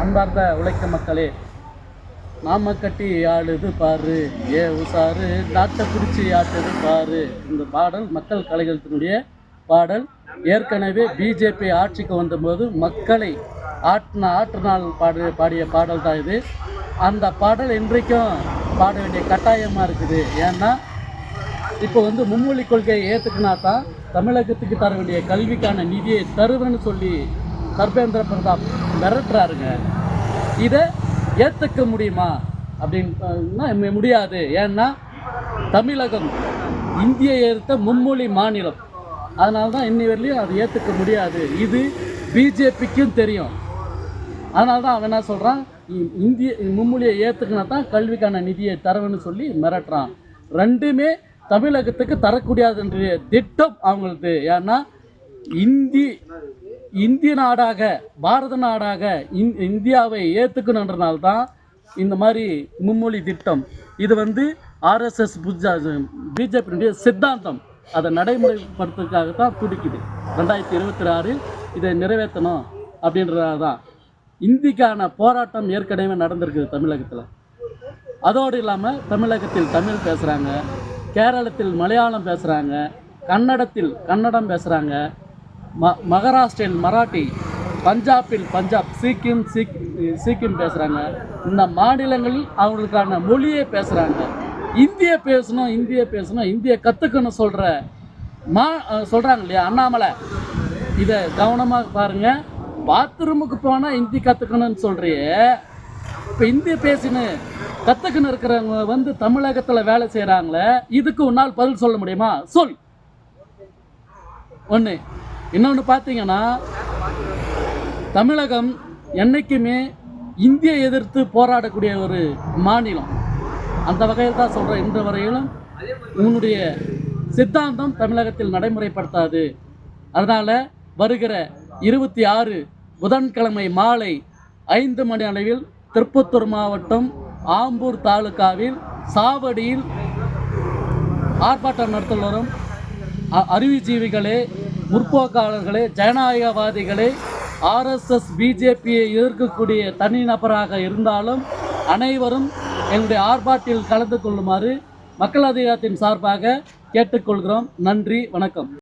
அன்பார்ந்த உழைக்கும் மக்களே, நாம கட்டி ஆளுது பாரு, ஏ உசாரு நாட்டை பிடிச்சி ஆட்டுது பாரு. இந்த பாடல் மக்கள் கலைஞத்தினுடைய பாடல். ஏற்கனவே பிஜேபி ஆட்சிக்கு வந்தபோது மக்களை ஆற்றினால் பாடிய பாடல் தான் இது. அந்த பாடல் இன்றைக்கும் பாட வேண்டிய கட்டாயமாக இருக்குது. ஏன்னா இப்போ மும்மொழி கொள்கையை ஏற்றுக்கினா தான் தமிழகத்துக்கு தர வேண்டிய கல்விக்கான நிதியை தருவேன்னு சொல்லி தர்மேந்திர பிரதான் மிரட்டுறாருங்க. இதை ஏற்றுக்க முடியுமா அப்படின்னா முடியாது. ஏன்னா தமிழகம் இந்தியை எதிர்த்த மும்மொழி மாநிலம். அதனால தான் இன்னி வரையிலையும் அதை ஏற்றுக்க முடியாது. இது பிஜேபிக்கும் தெரியும். அதனால தான் அவன் என்ன சொல்கிறான், இந்திய மும்மொழியை ஏற்றுக்கினா தான் கல்விக்கான நிதியை தரவேன்னு சொல்லி மிரட்டுறான். ரெண்டுமே தமிழகத்துக்கு தரக்கூடியதுன்ற திட்டம் அவங்களுக்கு. ஏன்னா இந்திய நாடாக, பாரத நாடாக இந்தியாவை ஏற்றுக்கணுன்றனால்தான் இந்த மாதிரி மும்மொழி திட்டம். இது ஆர்எஸ்எஸ் பிஜேபியினுடைய சித்தாந்தம். அதை நடைமுறைப்படுத்துறதுக்காக தான் துடிக்குது. 2026 இதை நிறைவேற்றணும் அப்படின்றதாக தான். இந்திக்கான போராட்டம் ஏற்கனவே நடந்திருக்குது தமிழகத்தில். அதோடு இல்லாமல் தமிழகத்தில் தமிழ் பேசுகிறாங்க, கேரளத்தில் மலையாளம் பேசுகிறாங்க, கன்னடத்தில் கன்னடம் பேசுகிறாங்க, மகாராஷ்டிரில் மராட்டி, பஞ்சாபில் பஞ்சாப், சீக்கிம் பேசுகிறாங்க. இந்த மாநிலங்களில் அவங்களுக்கான மொழியை பேசுகிறாங்க. இந்திய பேசணும், இந்திய கற்றுக்கணும் சொல்கிறாங்க இல்லையா அண்ணாமலை. இதை கவனமாக பாருங்கள். பாத்ரூமுக்கு போனால் ஹிந்தி கற்றுக்கணும்னு சொல்கிறியே, இப்போ இந்திய கற்றுக்கணும் இருக்கிறவங்க தமிழகத்தில் வேலை செய்கிறாங்களே, இதுக்கு உன்னால் பதில் சொல்ல முடியுமா? சொல். ஒன்று. இன்னொன்று பார்த்தீங்கன்னா, தமிழகம் என்றைக்குமே இந்தியை எதிர்த்து போராடக்கூடிய ஒரு மாநிலம். அந்த வகையில் தான் சொல்கிறேன். இன்று வரையிலும் உன்னுடைய சித்தாந்தம் தமிழகத்தில் நடைமுறைப்படுத்தாது. அதனால் வருகிற 26 புதன்கிழமை மாலை 5 மணி அளவில் திருப்பத்தூர் மாவட்டம் ஆம்பூர் தாலுகாவில் சாவடியில் ஆர்ப்பாட்டம் நடத்த வரும் அறிவுஜீவிகளே, முற்போக்காளர்களே, ஜனநாயகவாதிகளே, ஆர்எஸ்எஸ் பிஜேபியை எதிர்க்கக்கூடிய தனிநபராக இருந்தாலும் அனைவரும் எங்களுடைய ஆர்ப்பாட்டத்தில் கலந்து கொள்ளுமாறு மக்கள் அதிகாரத்தின் சார்பாக கேட்டுக்கொள்கிறோம். நன்றி, வணக்கம்.